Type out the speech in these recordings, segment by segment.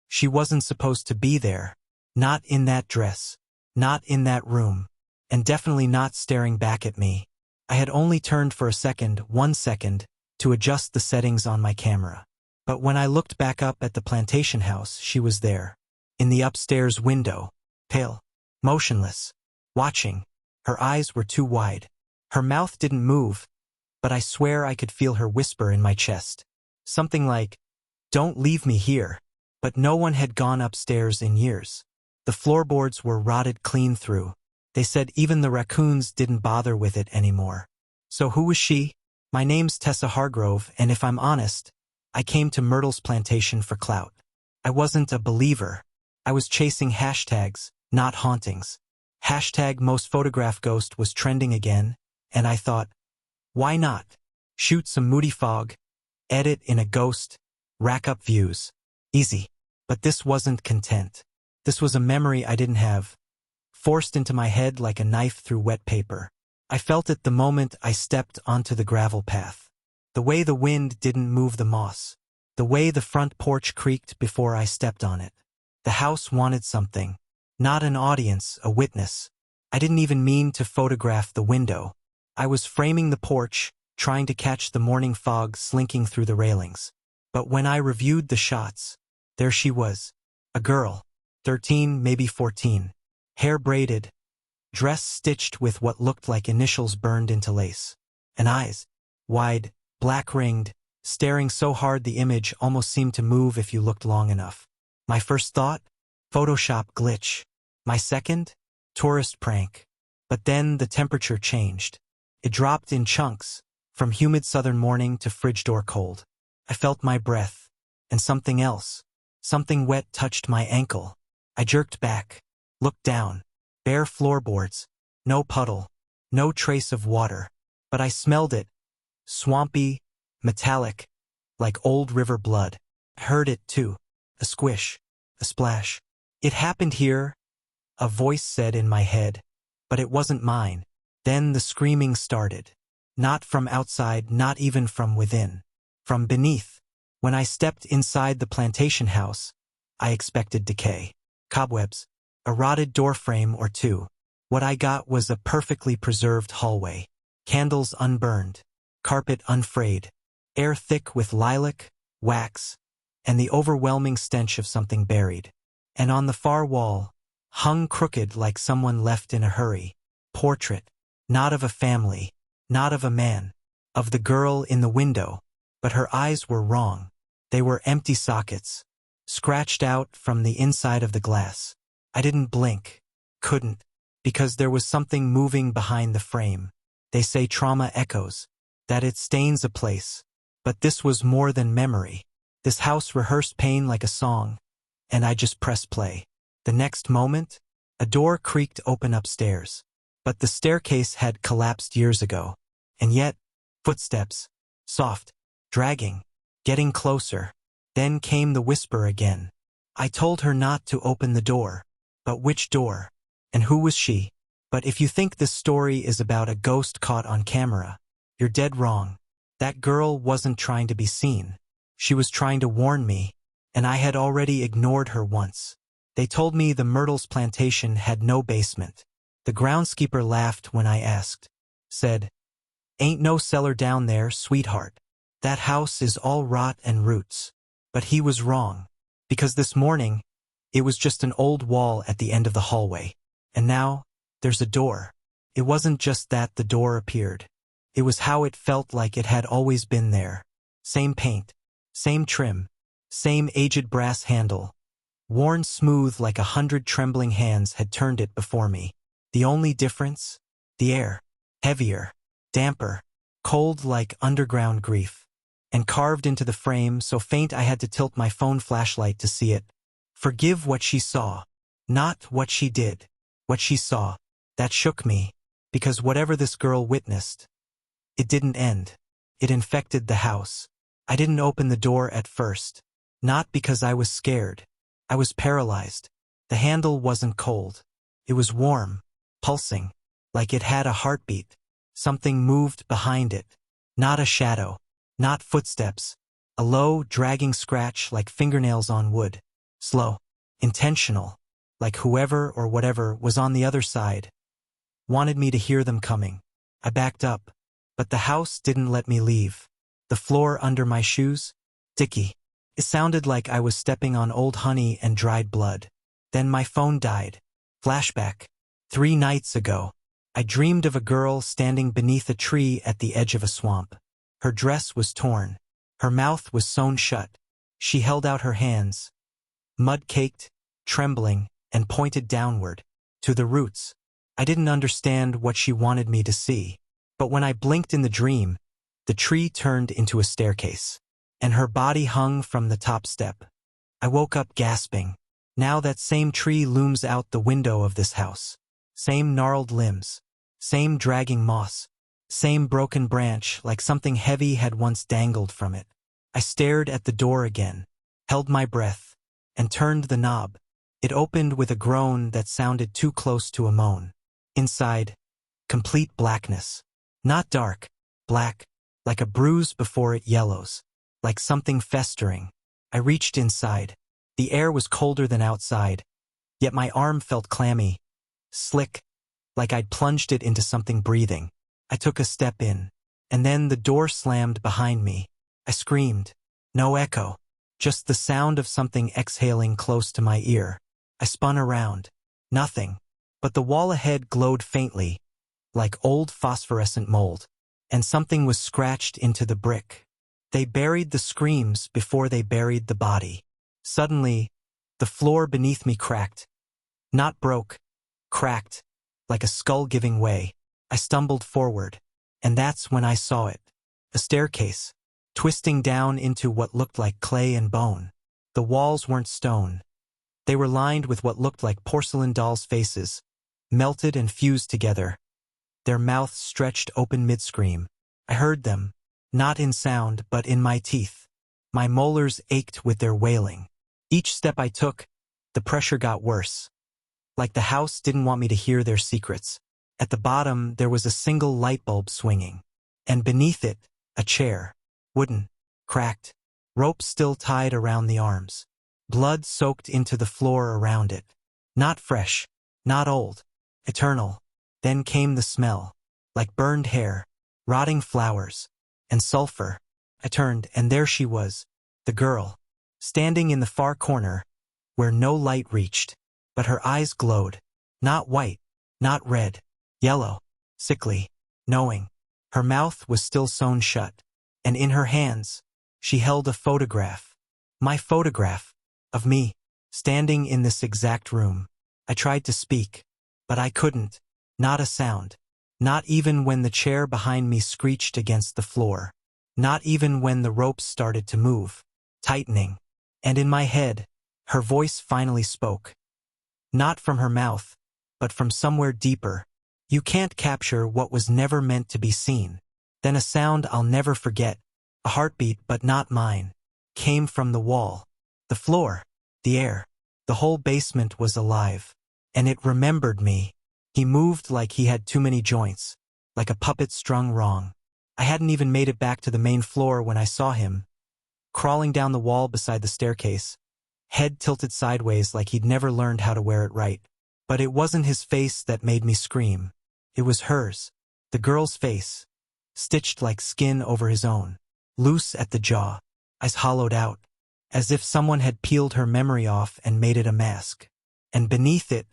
She wasn't supposed to be there. Not in that dress. Not in that room. And definitely not staring back at me. I had only turned for a second, 1 second, to adjust the settings on my camera. But when I looked back up at the plantation house, she was there. In the upstairs window. Pale. Motionless. Watching. Her eyes were too wide. Her mouth didn't move, but I swear I could feel her whisper in my chest. Something like, "Don't leave me here." But no one had gone upstairs in years. The floorboards were rotted clean through. They said even the raccoons didn't bother with it anymore. So who was she? My name's Tessa Hargrove, and if I'm honest, I came to Myrtles Plantation for clout. I wasn't a believer. I was chasing hashtags, not hauntings. Hashtag most photograph ghost was trending again, and I thought, why not? Shoot some moody fog, edit in a ghost, rack up views. Easy. But this wasn't content. This was a memory I didn't have, forced into my head like a knife through wet paper. I felt it the moment I stepped onto the gravel path. The way the wind didn't move the moss. The way the front porch creaked before I stepped on it. The house wanted something. Not an audience, a witness. I didn't even mean to photograph the window. I was framing the porch, trying to catch the morning fog slinking through the railings. But when I reviewed the shots, there she was. A girl. 13, maybe 14. Hair braided. Dress stitched with what looked like initials burned into lace. And eyes. Wide, black-ringed, staring so hard the image almost seemed to move if you looked long enough. My first thought? Photoshop glitch. My second? Tourist prank. But then the temperature changed. It dropped in chunks, from humid southern morning to fridge door cold. I felt my breath. And something else. Something wet touched my ankle. I jerked back. Looked down. Bare floorboards. No puddle. No trace of water. But I smelled it. Swampy, metallic, like old river blood. I heard it too. A squish. A splash. It happened here, a voice said in my head. But it wasn't mine. Then the screaming started. Not from outside, not even from within. From beneath. When I stepped inside the plantation house, I expected decay. Cobwebs. A rotted doorframe or two. What I got was a perfectly preserved hallway. Candles unburned. Carpet unfrayed. Air thick with lilac, wax, and the overwhelming stench of something buried. And on the far wall, hung crooked like someone left in a hurry. Portrait. Not of a family. Not of a man. Of the girl in the window. But her eyes were wrong. They were empty sockets. Scratched out from the inside of the glass. I didn't blink. Couldn't. Because there was something moving behind the frame. They say trauma echoes. That it stains a place. But this was more than memory. This house rehearsed pain like a song. And I just pressed play. The next moment, a door creaked open upstairs. But the staircase had collapsed years ago. And yet, footsteps. Soft. Dragging. Getting closer. Then came the whisper again. I told her not to open the door. But which door? And who was she? But if you think this story is about a ghost caught on camera, you're dead wrong. That girl wasn't trying to be seen. She was trying to warn me, and I had already ignored her once. They told me the Myrtles Plantation had no basement. The groundskeeper laughed when I asked. Said, "Ain't no cellar down there, sweetheart. That house is all rot and roots." But he was wrong. Because this morning, it was just an old wall at the end of the hallway. And now, there's a door. It wasn't just that the door appeared. It was how it felt like it had always been there. Same paint. Same trim. Same aged brass handle. Worn smooth like 100 trembling hands had turned it before me. The only difference? The air. Heavier. Damper. Cold like underground grief. And carved into the frame so faint I had to tilt my phone flashlight to see it. Forgive what she saw. Not what she did. What she saw. That shook me. Because whatever this girl witnessed, it didn't end. It infected the house. I didn't open the door at first. Not because I was scared. I was paralyzed. The handle wasn't cold. It was warm. Pulsing. Like it had a heartbeat. Something moved behind it. Not a shadow. Not footsteps. A low, dragging scratch like fingernails on wood. Slow. Intentional. Like whoever or whatever was on the other side wanted me to hear them coming. I backed up, but the house didn't let me leave. The floor under my shoes? Sticky. It sounded like I was stepping on old honey and dried blood. Then my phone died. Flashback. 3 nights ago, I dreamed of a girl standing beneath a tree at the edge of a swamp. Her dress was torn. Her mouth was sewn shut. She held out her hands, mud-caked, trembling, and pointed downward, to the roots. I didn't understand what she wanted me to see. But when I blinked in the dream, the tree turned into a staircase, and her body hung from the top step. I woke up gasping. Now that same tree looms out the window of this house. Same gnarled limbs. Same dragging moss. Same broken branch like something heavy had once dangled from it. I stared at the door again, held my breath, and turned the knob. It opened with a groan that sounded too close to a moan. Inside, complete blackness. Not dark, black, like a bruise before it yellows, like something festering. I reached inside. The air was colder than outside, yet my arm felt clammy, slick, like I'd plunged it into something breathing. I took a step in, and then the door slammed behind me. I screamed. No echo, just the sound of something exhaling close to my ear. I spun around. Nothing, but the wall ahead glowed faintly, like old phosphorescent mold, and something was scratched into the brick. They buried the screams before they buried the body. Suddenly, the floor beneath me cracked. Not broke, cracked, like a skull giving way. I stumbled forward, and that's when I saw it. A staircase, twisting down into what looked like clay and bone. The walls weren't stone. They were lined with what looked like porcelain dolls' faces, melted and fused together. Their mouths stretched open mid-scream. I heard them, not in sound but in my teeth. My molars ached with their wailing. Each step I took, the pressure got worse. Like the house didn't want me to hear their secrets. At the bottom there was a single light bulb swinging. And beneath it, a chair. Wooden, cracked, ropes still tied around the arms. Blood soaked into the floor around it. Not fresh, not old, eternal. Then came the smell, like burned hair, rotting flowers, and sulfur. I turned, and there she was, the girl, standing in the far corner, where no light reached. But her eyes glowed. Not white, not red, yellow, sickly, knowing. Her mouth was still sewn shut, and in her hands, she held a photograph. My photograph, of me, standing in this exact room. I tried to speak, but I couldn't. Not a sound. Not even when the chair behind me screeched against the floor. Not even when the ropes started to move, tightening. And in my head, her voice finally spoke. Not from her mouth, but from somewhere deeper. You can't capture what was never meant to be seen. Then a sound I'll never forget, a heartbeat but not mine, came from the wall, the floor, the air. The whole basement was alive. And it remembered me. He moved like he had too many joints, like a puppet strung wrong. I hadn't even made it back to the main floor when I saw him, crawling down the wall beside the staircase, head tilted sideways like he'd never learned how to wear it right. But it wasn't his face that made me scream. It was hers, the girl's face, stitched like skin over his own, loose at the jaw, eyes hollowed out, as if someone had peeled her memory off and made it a mask. And beneath it,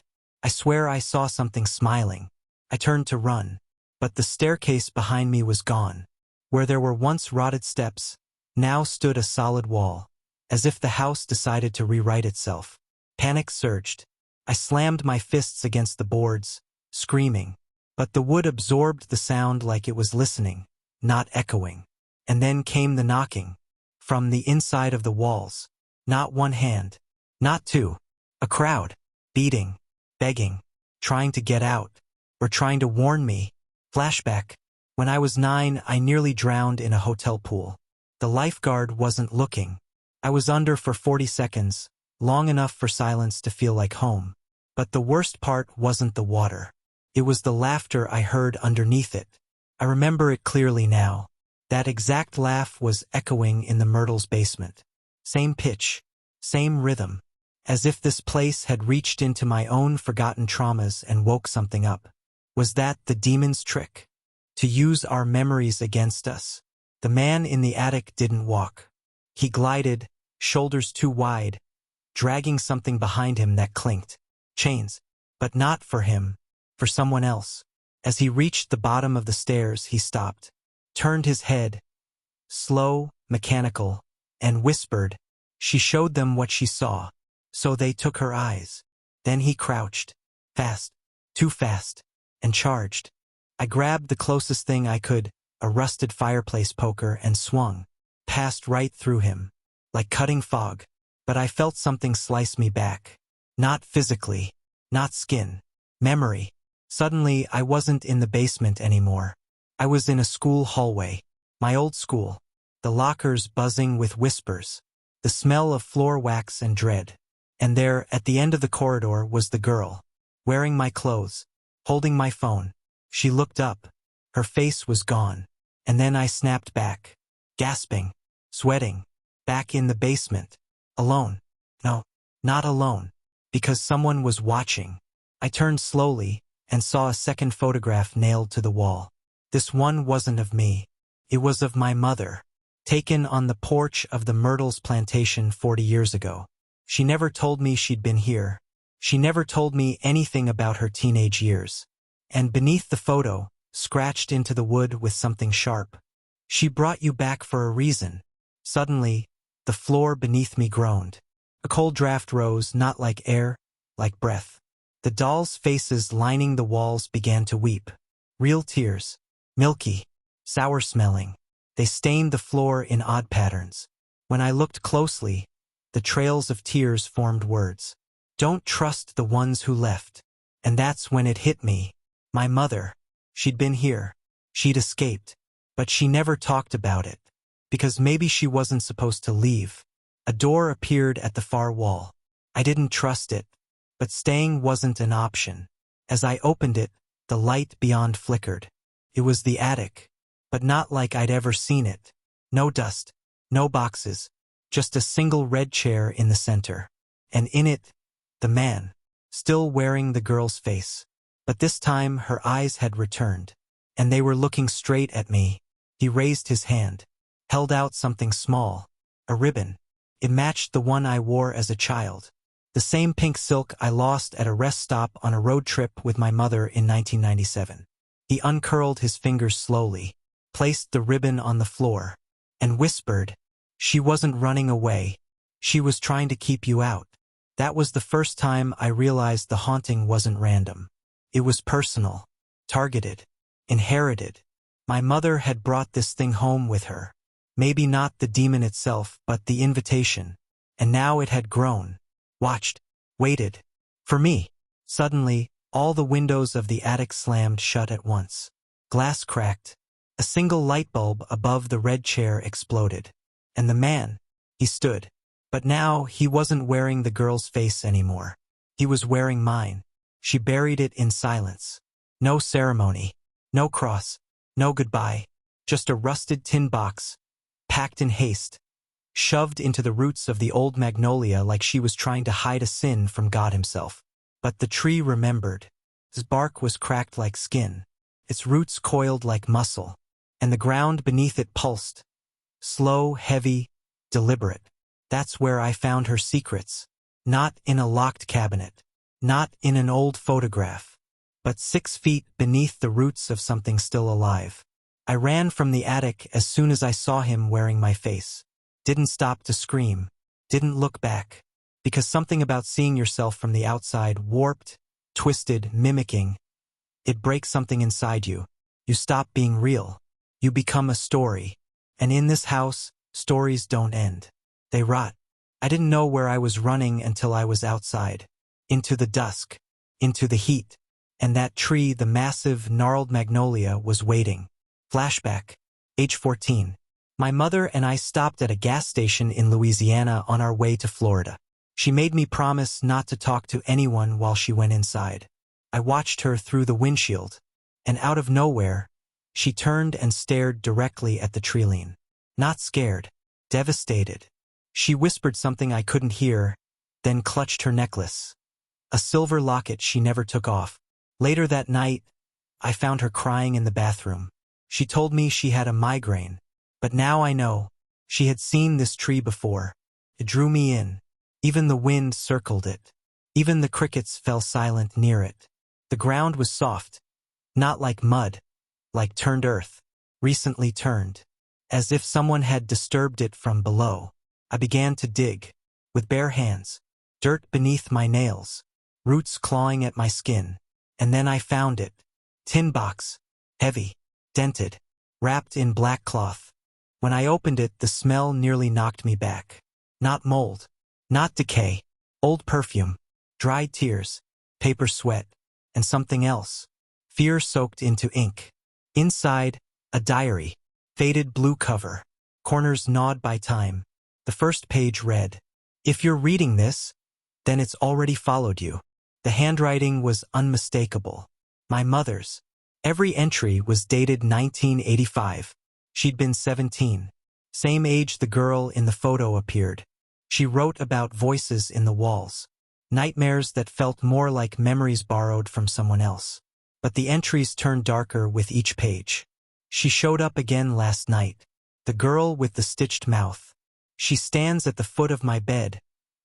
I swear I saw something smiling. I turned to run, but the staircase behind me was gone. Where there were once rotted steps, now stood a solid wall, as if the house decided to rewrite itself. Panic surged. I slammed my fists against the boards, screaming, but the wood absorbed the sound like it was listening, not echoing. And then came the knocking, from the inside of the walls. Not one hand, not two, a crowd, beating, begging, trying to get out, or trying to warn me. Flashback. When I was 9, I nearly drowned in a hotel pool. The lifeguard wasn't looking. I was under for 40 seconds, long enough for silence to feel like home. But the worst part wasn't the water. It was the laughter I heard underneath it. I remember it clearly now. That exact laugh was echoing in the Myrtles basement. Same pitch, same rhythm, as if this place had reached into my own forgotten traumas and woke something up. Was that the demon's trick? To use our memories against us? The man in the attic didn't walk. He glided, shoulders too wide, dragging something behind him that clinked. Chains. But not for him, for someone else. As he reached the bottom of the stairs, he stopped, turned his head, slow, mechanical, and whispered. She showed them what she saw, so they took her eyes. Then he crouched, fast, too fast, and charged. I grabbed the closest thing I could, a rusted fireplace poker, and swung, passed right through him, like cutting fog. But I felt something slice me back. Not physically, not skin, memory. Suddenly, I wasn't in the basement anymore. I was in a school hallway, my old school, the lockers buzzing with whispers, the smell of floor wax and dread. And there, at the end of the corridor, was the girl, wearing my clothes, holding my phone. She looked up. Her face was gone. And then I snapped back, gasping, sweating, back in the basement, alone. No, not alone, because someone was watching. I turned slowly and saw a second photograph nailed to the wall. This one wasn't of me. It was of my mother, taken on the porch of the Myrtles Plantation 40 years ago. She never told me she'd been here. She never told me anything about her teenage years. And beneath the photo, scratched into the wood with something sharp. She brought you back for a reason. Suddenly, the floor beneath me groaned. A cold draft rose, not like air, like breath. The dolls' faces lining the walls began to weep. Real tears. Milky. Sour-smelling. They stained the floor in odd patterns. When I looked closely, the trails of tears formed words. Don't trust the ones who left. And that's when it hit me. My mother. She'd been here. She'd escaped. But she never talked about it. Because maybe she wasn't supposed to leave. A door appeared at the far wall. I didn't trust it. But staying wasn't an option. As I opened it, the light beyond flickered. It was the attic. But not like I'd ever seen it. No dust. No boxes. Just a single red chair in the center. And in it, the man. Still wearing the girl's face. But this time her eyes had returned. And they were looking straight at me. He raised his hand. Held out something small. A ribbon. It matched the one I wore as a child. The same pink silk I lost at a rest stop on a road trip with my mother in 1997. He uncurled his fingers slowly, placed the ribbon on the floor, and whispered, "She wasn't running away. She was trying to keep you out." That was the first time I realized the haunting wasn't random. It was personal, targeted, inherited. My mother had brought this thing home with her. Maybe not the demon itself, but the invitation. And now it had grown. Watched. Waited. For me. Suddenly, all the windows of the attic slammed shut at once. Glass cracked. A single light bulb above the red chair exploded. And the man. He stood. But now he wasn't wearing the girl's face anymore. He was wearing mine. She buried it in silence. No ceremony. No cross. No goodbye. Just a rusted tin box. Packed in haste. Shoved into the roots of the old magnolia like she was trying to hide a sin from God himself. But the tree remembered. Its bark was cracked like skin. Its roots coiled like muscle. And the ground beneath it pulsed. Slow, heavy, deliberate. That's where I found her secrets. Not in a locked cabinet. Not in an old photograph. But 6 feet beneath the roots of something still alive. I ran from the attic as soon as I saw him wearing my face. Didn't stop to scream. Didn't look back. Because something about seeing yourself from the outside, warped, twisted, mimicking. It breaks something inside you. You stop being real. You become a story. And in this house, stories don't end. They rot. I didn't know where I was running until I was outside. Into the dusk. Into the heat. And that tree, the massive, gnarled magnolia, was waiting. Flashback. Age 14. My mother and I stopped at a gas station in Louisiana on our way to Florida. She made me promise not to talk to anyone while she went inside. I watched her through the windshield. And out of nowhere, she turned and stared directly at the treeline. Not scared. Devastated. She whispered something I couldn't hear. then clutched her necklace. A silver locket she never took off. Later that night, I found her crying in the bathroom. She told me she had a migraine. But now I know. She had seen this tree before. It drew me in. Even the wind circled it. Even the crickets fell silent near it. The ground was soft. Not like mud. Like turned earth. Recently turned. As if someone had disturbed it from below. I began to dig. With bare hands. Dirt beneath my nails. Roots clawing at my skin. And then I found it. Tin box. Heavy. Dented. Wrapped in black cloth. When I opened it, the smell nearly knocked me back. Not mold. Not decay. Old perfume. Dried tears. Paper sweat. And something else. Fear soaked into ink. Inside, a diary. Faded blue cover. Corners gnawed by time. The first page read, "If you're reading this, then it's already followed you." The handwriting was unmistakable. My mother's. Every entry was dated 1985. She'd been 17. Same age the girl in the photo appeared. She wrote about voices in the walls. Nightmares that felt more like memories borrowed from someone else. But the entries turned darker with each page. She showed up again last night. The girl with the stitched mouth. She stands at the foot of my bed,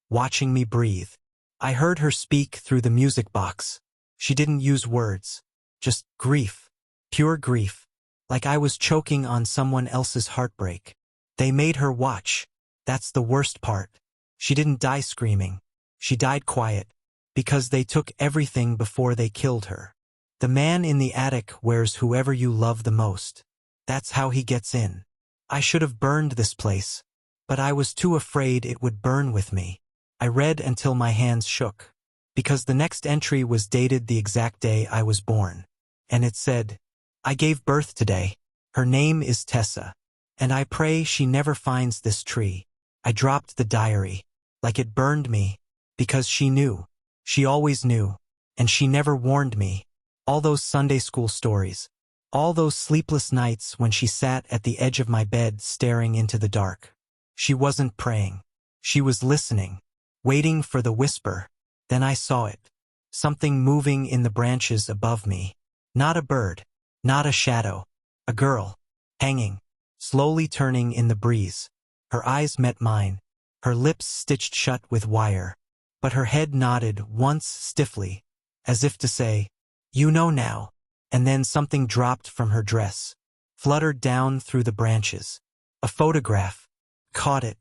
watching me breathe. I heard her speak through the music box. She didn't use words. Just grief. Pure grief. Like I was choking on someone else's heartbreak. They made her watch. That's the worst part. She didn't die screaming. She died quiet. Because they took everything before they killed her. The man in the attic wears whoever you love the most. That's how he gets in. I should have burned this place. But I was too afraid it would burn with me. I read until my hands shook. Because the next entry was dated the exact day I was born. And it said, "I gave birth today. Her name is Tessa. And I pray she never finds this tree." I dropped the diary. Like it burned me. Because she knew. She always knew. And she never warned me. All those Sunday school stories. All those sleepless nights when she sat at the edge of my bed staring into the dark. She wasn't praying. She was listening. Waiting for the whisper. Then I saw it. Something moving in the branches above me. Not a bird. Not a shadow. A girl. Hanging. Slowly turning in the breeze. Her eyes met mine. Her lips stitched shut with wire. But her head nodded once stiffly. As if to say, "You know now." And then something dropped from her dress. Fluttered down through the branches. A photograph. Caught it.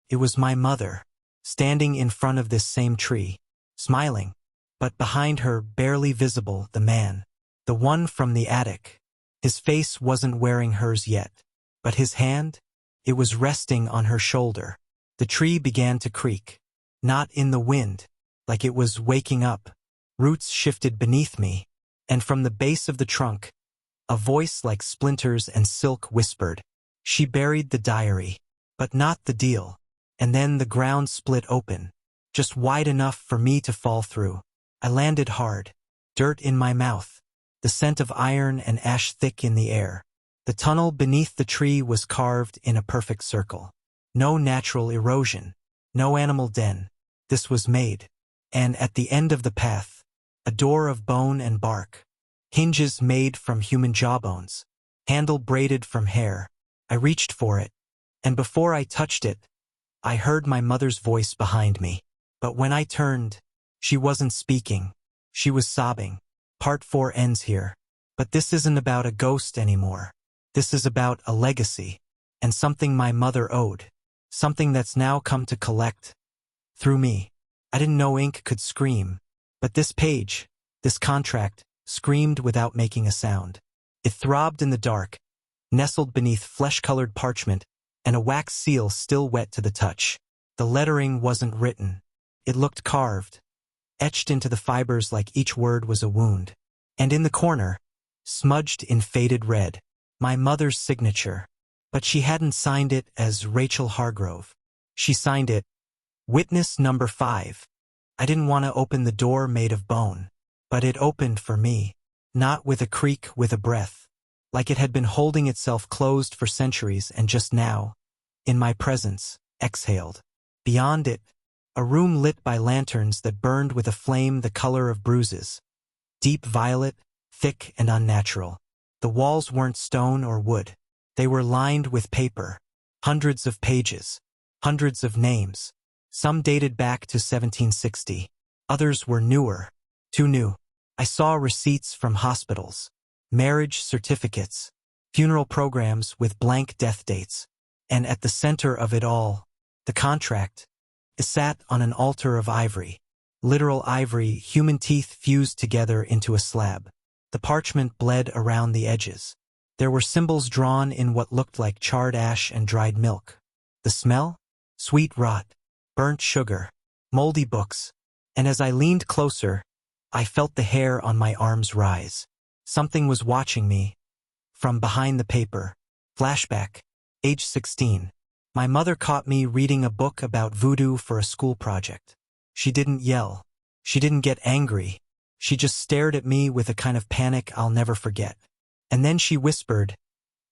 It was my mother. Standing in front of this same tree. Smiling. But behind her, barely visible, the man. The one from the attic. His face wasn't wearing hers yet. But his hand? It was resting on her shoulder. The tree began to creak. Not in the wind. Like it was waking up. Roots shifted beneath me. And from the base of the trunk, a voice like splinters and silk whispered, "She buried the diary. But not the deal." And then the ground split open. Just wide enough for me to fall through. I landed hard. Dirt in my mouth. The scent of iron and ash thick in the air. The tunnel beneath the tree was carved in a perfect circle. No natural erosion. No animal den. This was made. And at the end of the path, a door of bone and bark. Hinges made from human jawbones. Handle braided from hair. I reached for it. And before I touched it, I heard my mother's voice behind me. But when I turned, she wasn't speaking. She was sobbing. Part 4 ends here. But this isn't about a ghost anymore. This is about a legacy. And something my mother owed. Something that's now come to collect. Through me. I didn't know ink could scream. But this page, this contract, screamed without making a sound. It throbbed in the dark, nestled beneath flesh-colored parchment, and a wax seal still wet to the touch. The lettering wasn't written. It looked carved, etched into the fibers like each word was a wound. And in the corner, smudged in faded red, my mother's signature. But she hadn't signed it as Rachel Hargrove. She signed it, Witness Number 5. I didn't want to open the door made of bone. But it opened for me. Not with a creak, with a breath. Like it had been holding itself closed for centuries and just now, in my presence, exhaled. Beyond it, A room lit by lanterns that burned with a flame the color of bruises. Deep violet, thick and unnatural. The walls weren't stone or wood. They were lined with paper. Hundreds of pages. Hundreds of names. Some dated back to 1760. Others were newer. Too new. I saw receipts from hospitals. Marriage certificates. Funeral programs with blank death dates. And at the center of it all, the contract. It sat on an altar of ivory. Literal ivory, human teeth fused together into a slab. The parchment bled around the edges. There were symbols drawn in what looked like charred ash and dried milk. The smell? Sweet rot. Burnt sugar. Moldy books. And as I leaned closer, I felt the hair on my arms rise. Something was watching me. From behind the paper. Flashback. Age 16. My mother caught me reading a book about voodoo for a school project. She didn't yell. She didn't get angry. She just stared at me with a kind of panic I'll never forget. And then she whispered,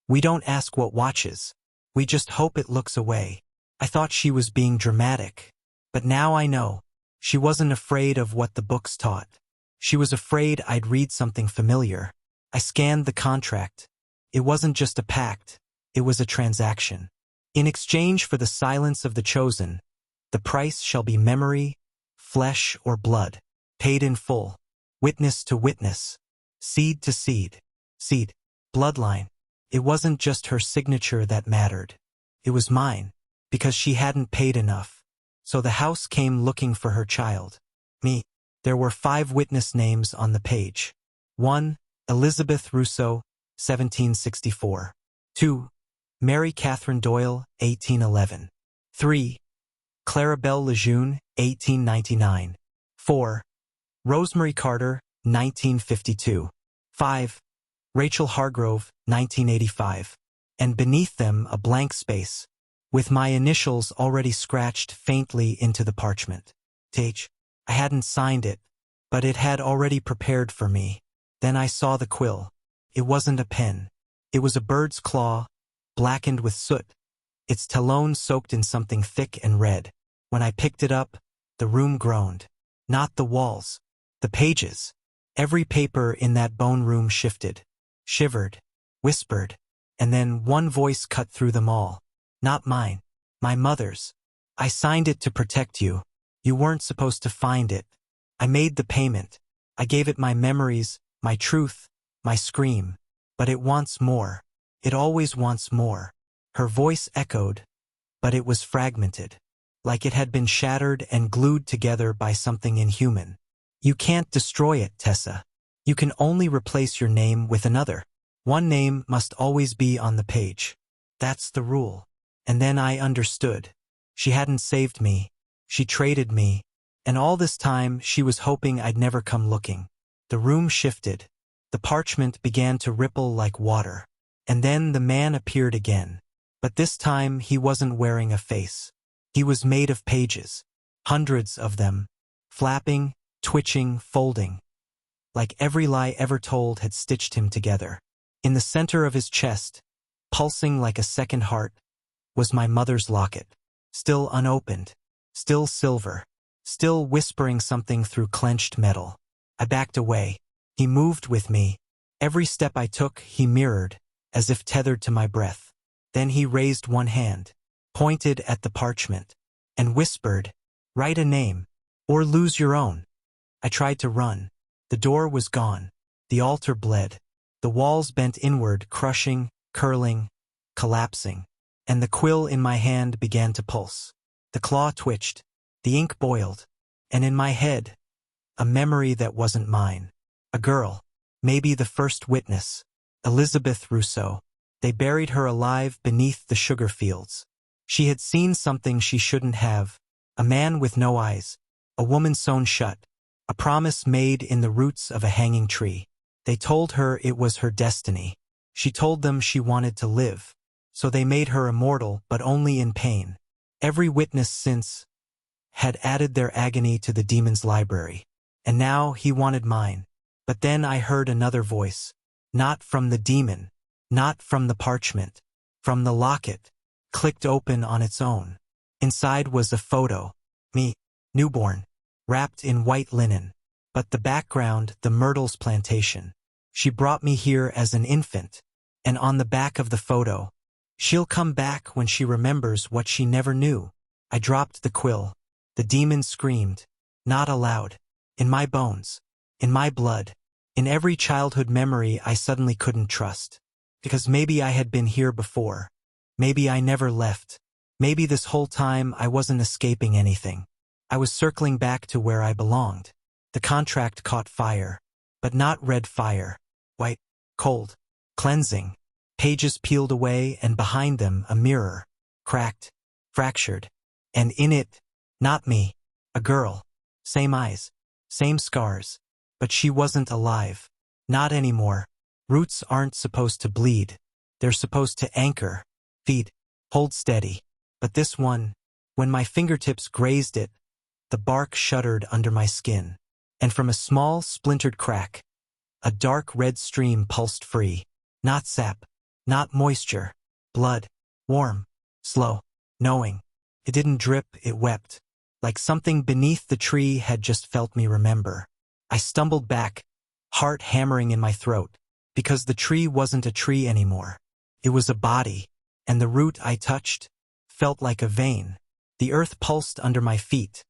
"We don't ask what watches. We just hope it looks away." I thought she was being dramatic. But now I know. She wasn't afraid of what the books taught. She was afraid I'd read something familiar. I scanned the contract. It wasn't just a pact. It was a transaction. In exchange for the silence of the chosen, the price shall be memory, flesh or blood, paid in full, witness to witness, seed to seed, seed, bloodline. It wasn't just her signature that mattered. It was mine, because she hadn't paid enough. So the house came looking for her child. Me. There were 5 witness names on the page. 1. Elizabeth Rousseau, 1764. 2. Mary Catherine Doyle, 1811. 3. Clarabelle Lejeune, 1899. 4. Rosemary Carter, 1952. 5. Rachel Hargrove, 1985. And beneath them a blank space, with my initials already scratched faintly into the parchment. H. I hadn't signed it, but it had already prepared for me. Then I saw the quill. It wasn't a pen. It was a bird's claw, blackened with soot, its talon soaked in something thick and red. When I picked it up, the room groaned. Not the walls. The pages. Every paper in that bone room shifted, shivered, whispered, and then one voice cut through them all. Not mine. My mother's. I signed it to protect you. You weren't supposed to find it. I made the payment. I gave it my memories, my truth, my scream. But it wants more. It always wants more. Her voice echoed, but it was fragmented, like it had been shattered and glued together by something inhuman. You can't destroy it, Tessa. You can only replace your name with another. One name must always be on the page. That's the rule. And then I understood. She hadn't saved me. She traded me. And all this time she was hoping I'd never come looking. The room shifted. The parchment began to ripple like water. And then the man appeared again. But this time he wasn't wearing a face. He was made of pages. Hundreds of them. Flapping, twitching, folding. Like every lie ever told had stitched him together. In the center of his chest, pulsing like a second heart, was my mother's locket. Still unopened. Still silver. Still whispering something through clenched metal. I backed away. He moved with me. Every step I took, he mirrored, as if tethered to my breath. Then he raised one hand, pointed at the parchment, and whispered, "Write a name, or lose your own." I tried to run. The door was gone. The altar bled. The walls bent inward, crushing, curling, collapsing. And the quill in my hand began to pulse. The claw twitched. The ink boiled. And in my head, a memory that wasn't mine. A girl, maybe the first witness, Elizabeth Rousseau. They buried her alive beneath the sugar fields. She had seen something she shouldn't have. A man with no eyes. A woman sewn shut. A promise made in the roots of a hanging tree. They told her it was her destiny. She told them she wanted to live. So they made her immortal, but only in pain. Every witness since had added their agony to the demon's library. And now he wanted mine. But then I heard another voice. Not from the demon. Not from the parchment. From the locket. Clicked open on its own. Inside was a photo. Me. newborn, wrapped in white linen. But the background, the Myrtles Plantation. She brought me here as an infant. And on the back of the photo, she'll come back when she remembers what she never knew. I dropped the quill. The demon screamed, not aloud. In my bones, in my blood, in every childhood memory I suddenly couldn't trust. Because maybe I had been here before. Maybe I never left. Maybe this whole time I wasn't escaping anything. I was circling back to where I belonged. The contract caught fire. But not red fire. White, cold, cleansing. Pages peeled away, and behind them a mirror. Cracked, fractured. And in it, not me. A girl. Same eyes. Same scars. But she wasn't alive. Not anymore. Roots aren't supposed to bleed. They're supposed to anchor, feed, hold steady. But this one, when my fingertips grazed it, the bark shuddered under my skin. And from a small, splintered crack, a dark red stream pulsed free. Not sap, not moisture. Blood. Warm. Slow. Knowing. It didn't drip, it wept. Like something beneath the tree had just felt me remember. I stumbled back, heart hammering in my throat. Because the tree wasn't a tree anymore. It was a body, and the root I touched felt like a vein. The earth pulsed under my feet,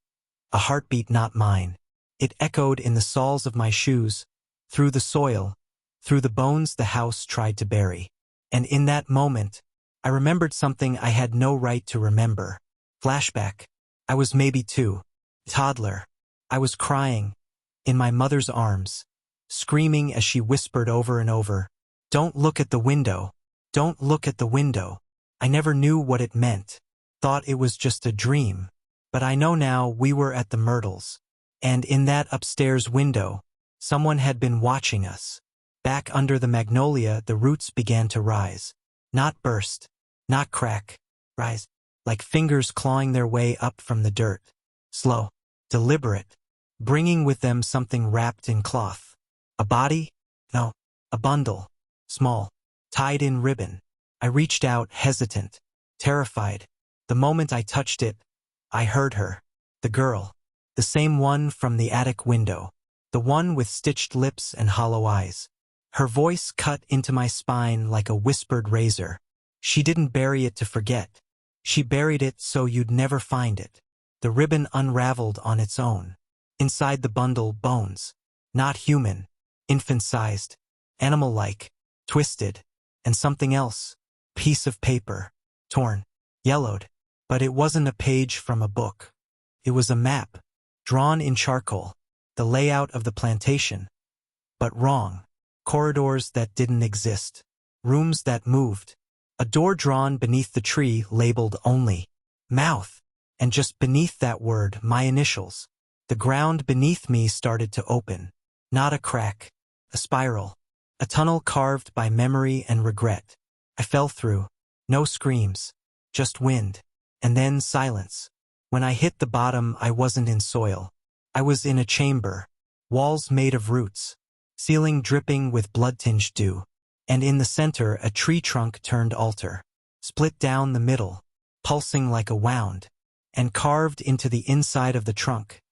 a heartbeat not mine. It echoed in the soles of my shoes, through the soil, through the bones the house tried to bury. And in that moment, I remembered something I had no right to remember. Flashback. I was maybe 2. Toddler. I was crying, in my mother's arms. Screaming as she whispered over and over, "Don't look at the window. Don't look at the window." I never knew what it meant. Thought it was just a dream. But I know now we were at the Myrtles. And in that upstairs window, someone had been watching us. Back under the magnolia, the roots began to rise. Not burst. Not crack. Rise. Like fingers clawing their way up from the dirt. Slow. Deliberate. Bringing with them something wrapped in cloth. A body? No. A bundle. Small. Tied in ribbon. I reached out, hesitant. Terrified. The moment I touched it, I heard her. The girl. The same one from the attic window. The one with stitched lips and hollow eyes. Her voice cut into my spine like a whispered razor. She didn't bury it to forget. She buried it so you'd never find it. The ribbon unraveled on its own. Inside the bundle, bones. Not human. Infant-sized, animal-like, twisted, and something else, piece of paper, torn, yellowed. But it wasn't a page from a book. It was a map, drawn in charcoal, the layout of the plantation. But wrong. Corridors that didn't exist. Rooms that moved. A door drawn beneath the tree labeled only mouth. And just beneath that word, my initials. The ground beneath me started to open. Not a crack. A spiral. A tunnel carved by memory and regret. I fell through. No screams. Just wind. And then silence. When I hit the bottom, I wasn't in soil. I was in a chamber. Walls made of roots. Ceiling dripping with blood-tinged dew. And in the center, a tree trunk turned altar. Split down the middle. Pulsing like a wound. And carved into the inside of the trunk.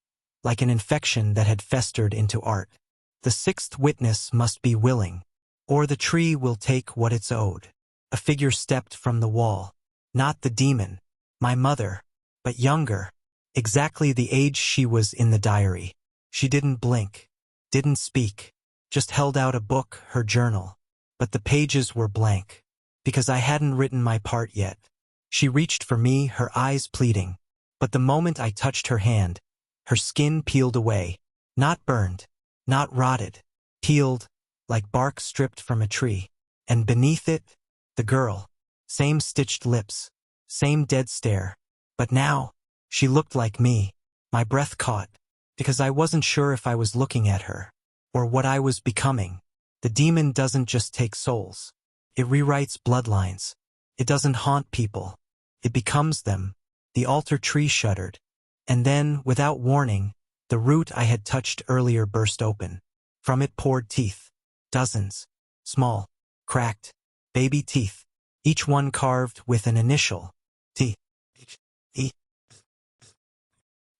Like an infection that had festered into art. The sixth witness must be willing, or the tree will take what it's owed. A figure stepped from the wall. Not the demon, my mother, but younger. Exactly the age she was in the diary. She didn't blink, didn't speak, just held out a book, her journal. But the pages were blank, because I hadn't written my part yet. She reached for me, her eyes pleading. But the moment I touched her hand, her skin peeled away, not burned. Not rotted, peeled, like bark stripped from a tree. And beneath it, the girl. Same stitched lips, same dead stare. But now, she looked like me. My breath caught, because I wasn't sure if I was looking at her, or what I was becoming. The demon doesn't just take souls. It rewrites bloodlines. It doesn't haunt people. It becomes them. The altar tree shuddered. And then, without warning, the root I had touched earlier burst open. From it poured teeth. Dozens. Small. Cracked. Baby teeth. Each one carved with an initial. T. E.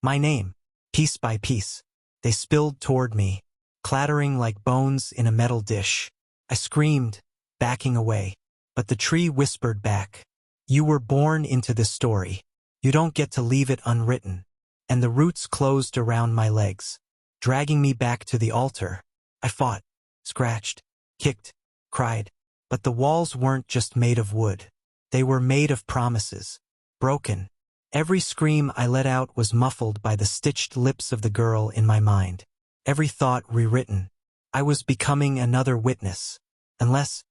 My name. Piece by piece, they spilled toward me, clattering like bones in a metal dish. I screamed, backing away. But the tree whispered back, "You were born into this story. You don't get to leave it unwritten." And the roots closed around my legs, dragging me back to the altar. I fought, scratched, kicked, cried. But the walls weren't just made of wood. They were made of promises, broken. Every scream I let out was muffled by the stitched lips of the girl in my mind. Every thought rewritten. I was becoming another witness. Unless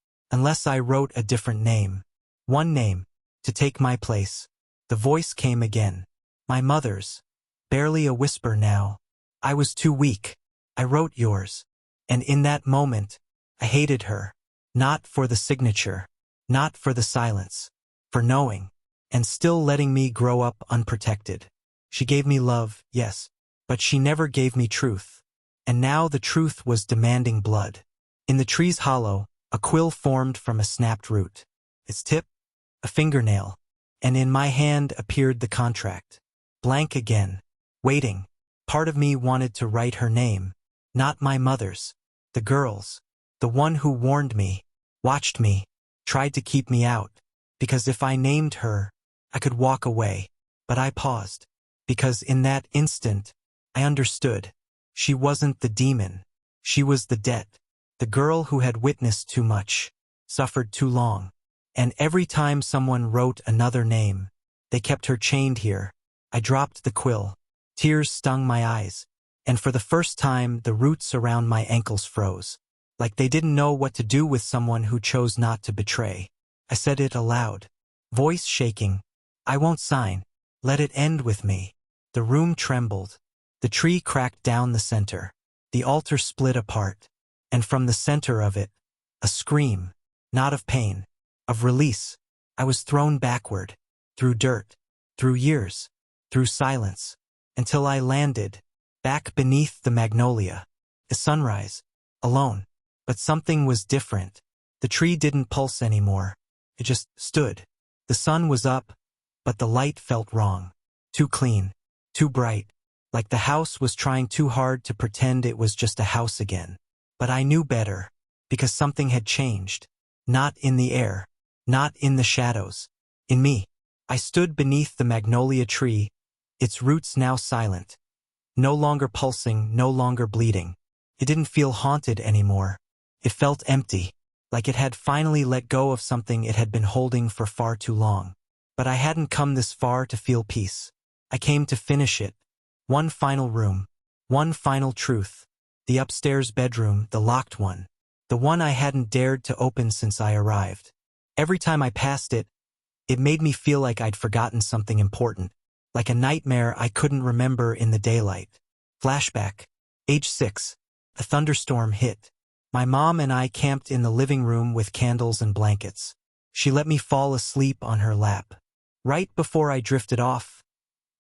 I wrote a different name. One name, to take my place. The voice came again. My mother's. Barely a whisper now. I was too weak. I wrote yours. And in that moment, I hated her. Not for the signature. Not for the silence. For knowing. And still letting me grow up unprotected. She gave me love, yes. But she never gave me truth. And now the truth was demanding blood. In the tree's hollow, a quill formed from a snapped root. Its tip? A fingernail. And in my hand appeared the contract. Blank again. Waiting. Part of me wanted to write her name. Not my mother's. The girl's. The one who warned me. Watched me. Tried to keep me out. Because if I named her, I could walk away. But I paused. Because in that instant, I understood. She wasn't the demon. She was the debt. The girl who had witnessed too much. Suffered too long. And every time someone wrote another name, they kept her chained here. I dropped the quill. Tears stung my eyes. And for the first time, the roots around my ankles froze. Like they didn't know what to do with someone who chose not to betray. I said it aloud. Voice shaking. I won't sign. Let it end with me. The room trembled. The tree cracked down the center. The altar split apart. And from the center of it, a scream. Not of pain. Of release. I was thrown backward. Through dirt. Through years. Through silence. Until I landed. Back beneath the magnolia. A sunrise. Alone. But something was different. The tree didn't pulse anymore. It just stood. The sun was up, but the light felt wrong. Too clean. Too bright. Like the house was trying too hard to pretend it was just a house again. But I knew better. Because something had changed. Not in the air. Not in the shadows. In me. I stood beneath the magnolia tree, its roots now silent. No longer pulsing, no longer bleeding. It didn't feel haunted anymore. It felt empty. Like it had finally let go of something it had been holding for far too long. But I hadn't come this far to feel peace. I came to finish it. One final room. One final truth. The upstairs bedroom, the locked one. The one I hadn't dared to open since I arrived. Every time I passed it, it made me feel like I'd forgotten something important. Like a nightmare I couldn't remember in the daylight. Flashback. Age 6. A thunderstorm hit. My mom and I camped in the living room with candles and blankets. She let me fall asleep on her lap. Right before I drifted off,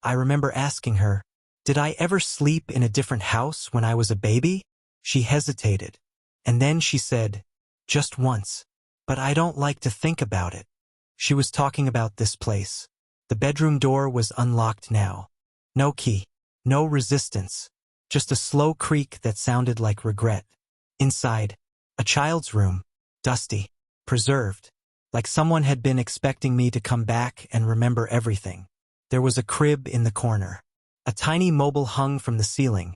I remember asking her, "Did I ever sleep in a different house when I was a baby?" She hesitated. And then she said, "Just once. But I don't like to think about it." She was talking about this place. The bedroom door was unlocked now. No key. No resistance. Just a slow creak that sounded like regret. Inside, a child's room. Dusty. Preserved. Like someone had been expecting me to come back and remember everything. There was a crib in the corner. A tiny mobile hung from the ceiling.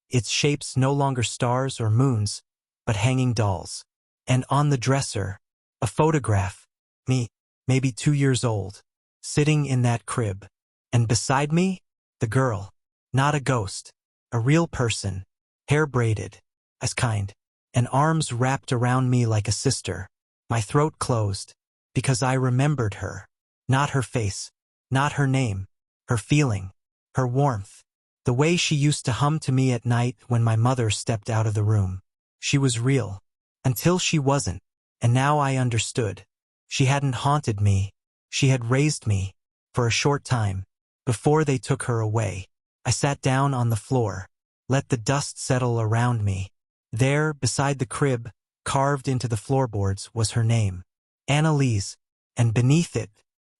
Its shapes no longer stars or moons, but hanging dolls. And on the dresser, a photograph. Me, maybe 2 years old, sitting in that crib. And beside me, the girl. Not a ghost. A real person. Hair braided. As kind. And arms wrapped around me like a sister. My throat closed. Because I remembered her. Not her face. Not her name. Her feeling. Her warmth. The way she used to hum to me at night when my mother stepped out of the room. She was real. Until she wasn't. And now I understood. She hadn't haunted me. She had raised me. For a short time. Before they took her away. I sat down on the floor. Let the dust settle around me. There, beside the crib, carved into the floorboards, was her name. Annalise. And beneath it,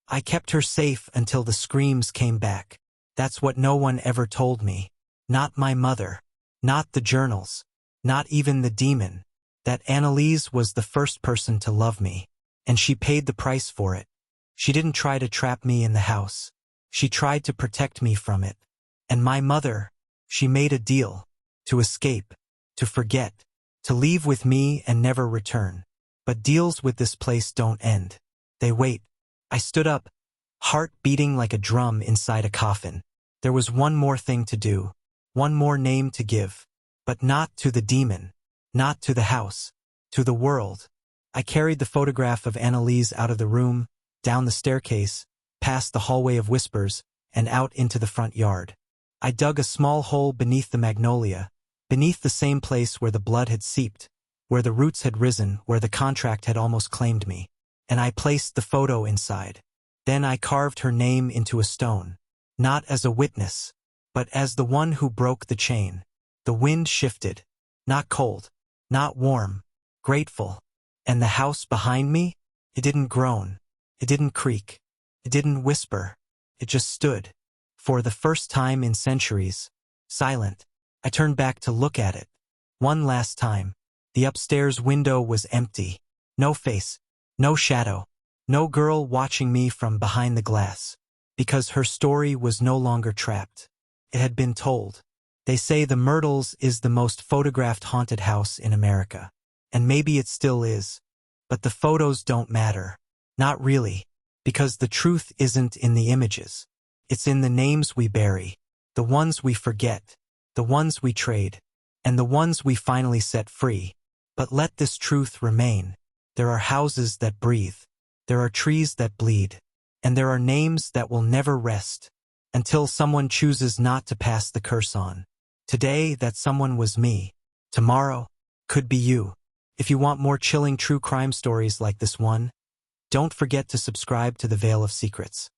I kept her safe until the screams came back. That's what no one ever told me. Not my mother. Not the journals. Not even the demon. That Annalise was the first person to love me. And she paid the price for it. She didn't try to trap me in the house. She tried to protect me from it. And my mother, she made a deal. To escape. To forget. To leave with me and never return. But deals with this place don't end. They wait. I stood up, heart beating like a drum inside a coffin. There was one more thing to do. One more name to give. But not to the demon. Not to the house. To the world. I carried the photograph of Annalise out of the room, down the staircase, past the hallway of whispers, and out into the front yard. I dug a small hole beneath the magnolia, beneath the same place where the blood had seeped, where the roots had risen, where the contract had almost claimed me. And I placed the photo inside. Then I carved her name into a stone, not as a witness, but as the one who broke the chain. The wind shifted, not cold, not warm, grateful. And the house behind me? It didn't groan. It didn't creak. It didn't whisper. It just stood. For the first time in centuries. Silent. I turned back to look at it. One last time. The upstairs window was empty. No face. No shadow. No girl watching me from behind the glass. Because her story was no longer trapped. It had been told. They say the Myrtles is the most photographed haunted house in America. And maybe it still is. But the photos don't matter. Not really. Because the truth isn't in the images. It's in the names we bury. The ones we forget. The ones we trade. And the ones we finally set free. But let this truth remain. There are houses that breathe. There are trees that bleed. And there are names that will never rest. Until someone chooses not to pass the curse on. Today, that someone was me. Tomorrow, could be you. If you want more chilling true crime stories like this one, don't forget to subscribe to the Veil of Secrets.